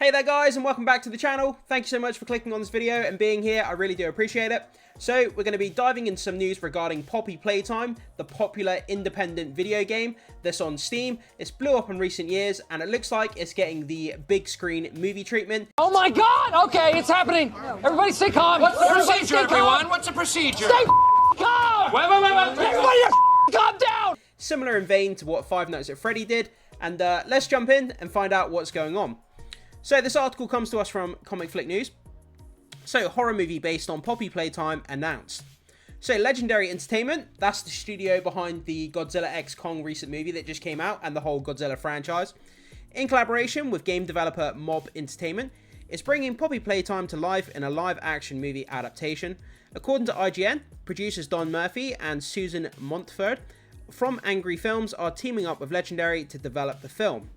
Hey there guys, and welcome back to the channel. Thank you so much for clicking on this video and being here. I really do appreciate it. So we're going to be diving into some news regarding Poppy Playtime, the popular independent video game that's on Steam. It's blew up in recent years and it looks like it's getting the big screen movie treatment. Oh my god! Okay, it's happening! Everybody stay calm! What's the procedure, everyone? What's the procedure? Stay calm! Wait. Everybody calm down! Similar in vein to what Five Nights at Freddy did, and let's jump in and find out what's going on. So this article comes to us from Comic Flick News. So horror movie based on Poppy Playtime announced. So Legendary Entertainment, that's the studio behind the Godzilla x Kong recent movie that just came out and the whole Godzilla franchise, in collaboration with game developer Mob Entertainment, is bringing Poppy Playtime to life in a live action movie adaptation. According to IGN, producers Don Murphy and Susan Montford from Angry Films are teaming up with Legendary to develop the film.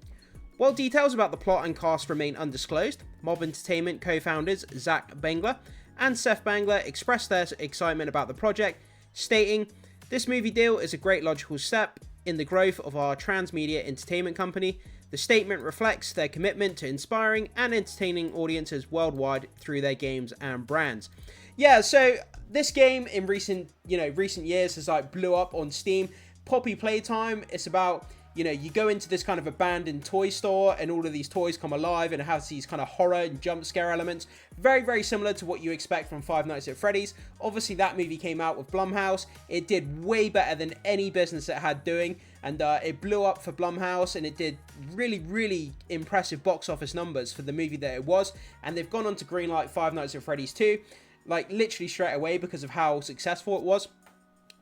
While details about the plot and cast remain undisclosed, Mob Entertainment co-founders Zach Bangler and Seth Bangler expressed their excitement about the project, stating, "This movie deal is a great logical step in the growth of our transmedia entertainment company. The statement reflects their commitment to inspiring and entertaining audiences worldwide through their games and brands." Yeah, so this game in recent years has blew up on Steam. Poppy Playtime, it's about, you go into this kind of abandoned toy store and all of these toys come alive and it has these kind of horror and jump scare elements. Very, very similar to what you expect from Five Nights at Freddy's. Obviously, that movie came out with Blumhouse. It did way better than any business it had doing. And it blew up for Blumhouse and it did really, really impressive box office numbers for the movie that it was. And they've gone on to greenlight Five Nights at Freddy's 2, literally straight away because of how successful it was.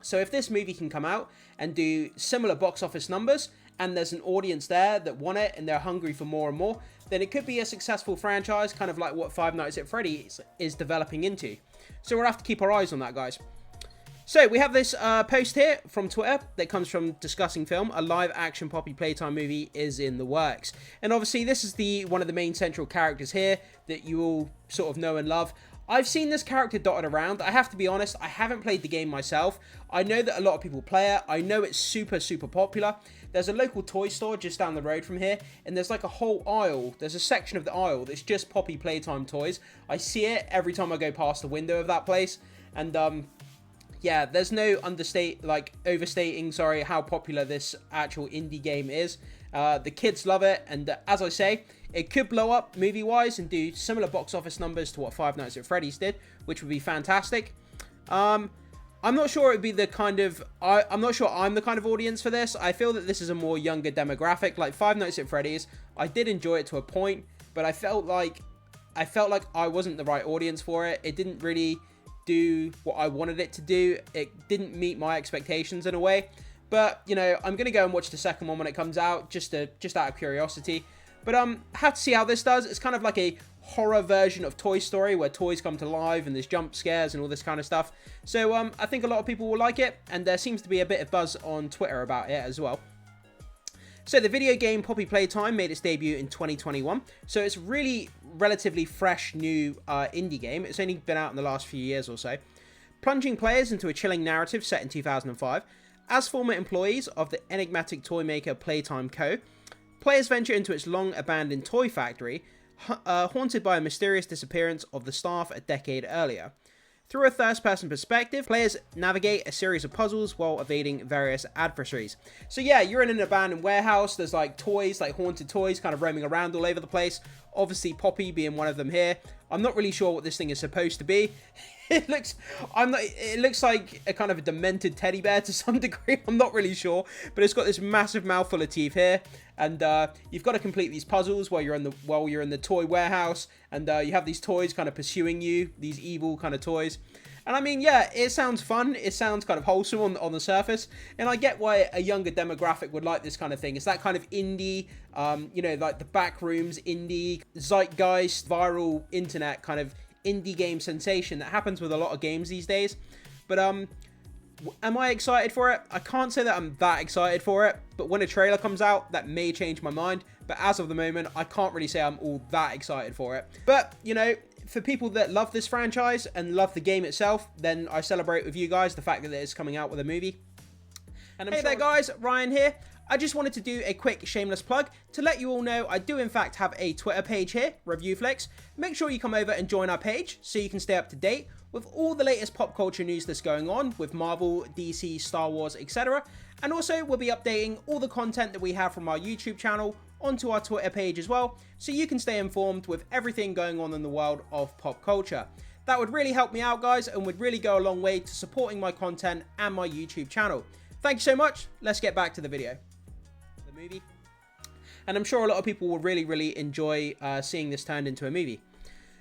So if this movie can come out and do similar box office numbers, and there's an audience there that want it and they're hungry for more and more, then it could be a successful franchise, kind of like what Five Nights at Freddy's is developing into. So we'll have to keep our eyes on that, guys. So we have this post here from Twitter that comes from Discussing Film. A live action Poppy Playtime movie is in the works. And obviously this is one of the main central characters here that you all sort of know and love. I've seen this character dotted around. I have to be honest, I haven't played the game myself. I know that a lot of people play it. I know it's super, super popular. There's a local toy store just down the road from here, and there's like a whole aisle. There's a section of the aisle that's just Poppy Playtime toys. I see it every time I go past the window of that place, and yeah, there's no overstating, how popular this actual indie game is. The kids love it, and as I say, it could blow up movie-wise and do similar box office numbers to what Five Nights at Freddy's did, which would be fantastic. I'm not sure it would be the kind of... I'm not sure I'm the kind of audience for this. I feel that this is a more younger demographic. Like Five Nights at Freddy's, I did enjoy it to a point, but I felt like I wasn't the right audience for it. It didn't really do what I wanted it to do. It didn't meet my expectations in a way. But, I'm going to go and watch the second one when it comes out, just out of curiosity. But have to see how this does. It's kind of like a horror version of Toy Story where toys come to life and there's jump scares and all this kind of stuff. So I think a lot of people will like it, and there seems to be a bit of buzz on Twitter about it as well. So the video game Poppy Playtime made its debut in 2021. So it's really relatively fresh new indie game. It's only been out in the last few years or so. Plunging players into a chilling narrative set in 2005. As former employees of the enigmatic toy maker Playtime Co., players venture into its long-abandoned toy factory, haunted by a mysterious disappearance of the staff a decade earlier. Through a first-person perspective, players navigate a series of puzzles while evading various adversaries. So yeah, you're in an abandoned warehouse. There's toys, haunted toys kind of roaming around all over the place. Obviously, Poppy being one of them here. I'm not really sure what this thing is supposed to be. It looks like a kind of a demented teddy bear to some degree. I'm not really sure, but it's got this massive mouthful of teeth here, and you've got to complete these puzzles while you're in the toy warehouse, and you have these toys kind of pursuing you, these evil kind of toys. And I mean, yeah, it sounds fun. It sounds kind of wholesome on the surface. And I get why a younger demographic would like this kind of thing. It's that kind of indie, like the Backrooms indie, zeitgeist, viral internet kind of indie game sensation that happens with a lot of games these days. But am I excited for it? I can't say that I'm that excited for it. But when a trailer comes out, that may change my mind. But as of the moment, I can't really say I'm all that excited for it. But, for people that love this franchise and love the game itself, then I celebrate with you guys the fact that it's coming out with a movie. And hey there guys, Ryan here. I just wanted to do a quick shameless plug to let you all know I do in fact have a Twitter page here, ReviewFlix. Make sure you come over and join our page so you can stay up to date with all the latest pop culture news that's going on with Marvel, DC, Star Wars, etc. And also we'll be updating all the content that we have from our YouTube channel onto our Twitter page as well, so you can stay informed with everything going on in the world of pop culture. That would really help me out, guys, and would really go a long way to supporting my content and my YouTube channel. Thank you so much. Let's get back to the video. The movie. And I'm sure a lot of people will really enjoy seeing this turned into a movie.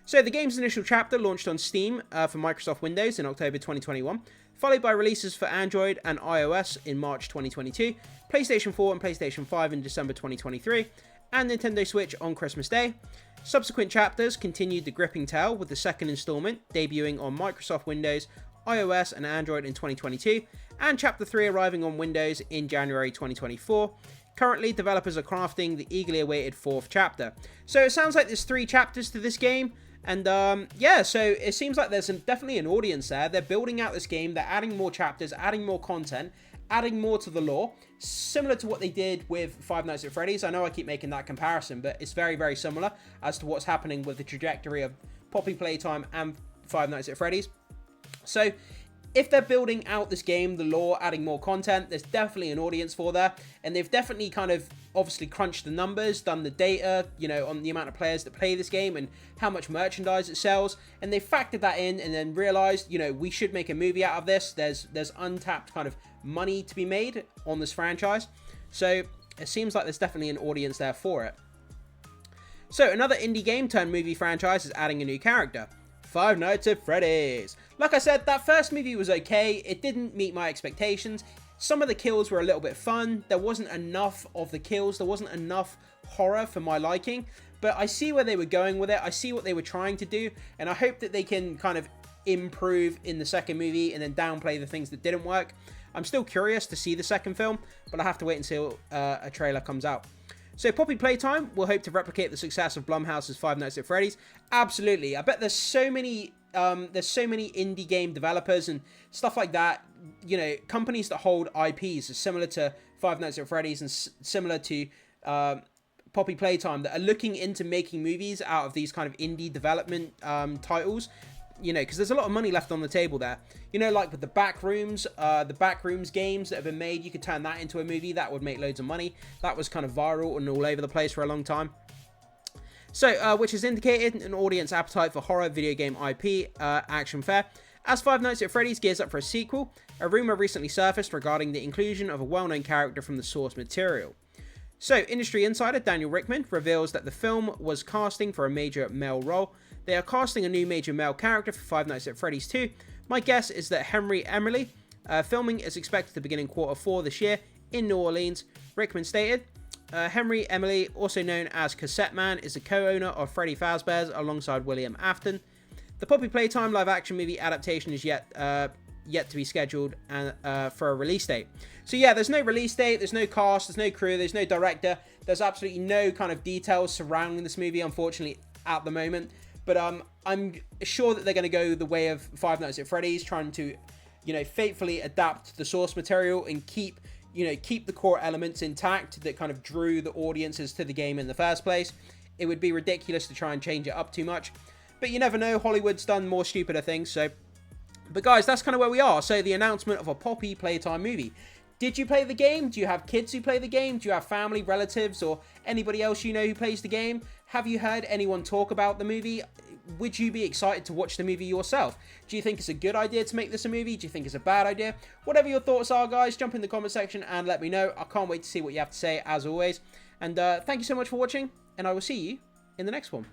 So the game's initial chapter launched on Steam for Microsoft Windows in October 2021, followed by releases for Android and iOS in March 2022, PlayStation 4 and PlayStation 5 in December 2023, and Nintendo Switch on Christmas Day. Subsequent chapters continued the gripping tale, with the second installment debuting on Microsoft Windows, iOS and Android in 2022, and Chapter 3 arriving on Windows in January 2024. Currently, developers are crafting the eagerly awaited 4th chapter. So it sounds like there's 3 chapters to this game, and yeah, so it seems like there's definitely an audience there. They're building out this game, they're adding more chapters, adding more content, adding more to the lore, similar to what they did with Five Nights at Freddy's. I know I keep making that comparison, but it's very similar as to what's happening with the trajectory of Poppy Playtime and Five Nights at Freddy's. So if they're building out this game, the lore, adding more content, there's definitely an audience for there. And they've definitely kind of obviously crunched the numbers, done the data, you know, on the amount of players that play this game and how much merchandise it sells. And they factored that in and then realized, you know, we should make a movie out of this. There's untapped kind of money to be made on this franchise. So it seems like there's definitely an audience there for it. So another indie game turned movie franchise is adding a new character. Five Nights at Freddy's. Like I said, that first movie was okay. It didn't meet my expectations. Some of the kills were a little bit fun. There wasn't enough of the kills. There wasn't enough horror for my liking. But I see where they were going with it. I see what they were trying to do. And I hope that they can kind of improve in the second movie and then downplay the things that didn't work. I'm still curious to see the second film, but I have to wait until a trailer comes out. So Poppy Playtime will hope to replicate the success of Blumhouse's Five Nights at Freddy's. Absolutely. I bet there's so many indie game developers and stuff like that, you know, companies that hold IPs similar to Five Nights at Freddy's and similar to Poppy Playtime that are looking into making movies out of these kind of indie development titles. You know, because there's a lot of money left on the table there. You know, like with the Backrooms games that have been made, you could turn that into a movie. That would make loads of money. That was kind of viral and all over the place for a long time. So, which has indicated an audience appetite for horror video game IP action fare. As Five Nights at Freddy's gears up for a sequel, a rumor recently surfaced regarding the inclusion of a well-known character from the source material. So, industry insider Daniel Rickman reveals that the film was casting for a major male role. They are casting a new major male character for Five Nights at Freddy's 2. My guess is that Henry Emily. Filming is expected to begin in Q4 this year in New Orleans. Rickman stated, Henry Emily, also known as Cassette Man, is the co-owner of Freddy Fazbear's alongside William Afton. The Poppy Playtime live-action movie adaptation is yet to be scheduled for a release date. So yeah, there's no release date, there's no cast, there's no crew, there's no director. There's absolutely no kind of details surrounding this movie, unfortunately, at the moment. But I'm sure that they're going to go the way of Five Nights at Freddy's, trying to, you know, faithfully adapt the source material and keep the core elements intact that kind of drew the audiences to the game in the first place. It would be ridiculous to try and change it up too much. But you never know, Hollywood's done more stupider things, so... But guys, that's kind of where we are. So the announcement of a Poppy Playtime movie. Did you play the game? Do you have kids who play the game? Do you have family, relatives, or anybody else you know who plays the game? Have you heard anyone talk about the movie? Would you be excited to watch the movie yourself? Do you think it's a good idea to make this a movie? Do you think it's a bad idea? Whatever your thoughts are, guys, jump in the comment section and let me know. I can't wait to see what you have to say, as always. And thank you so much for watching, and I will see you in the next one.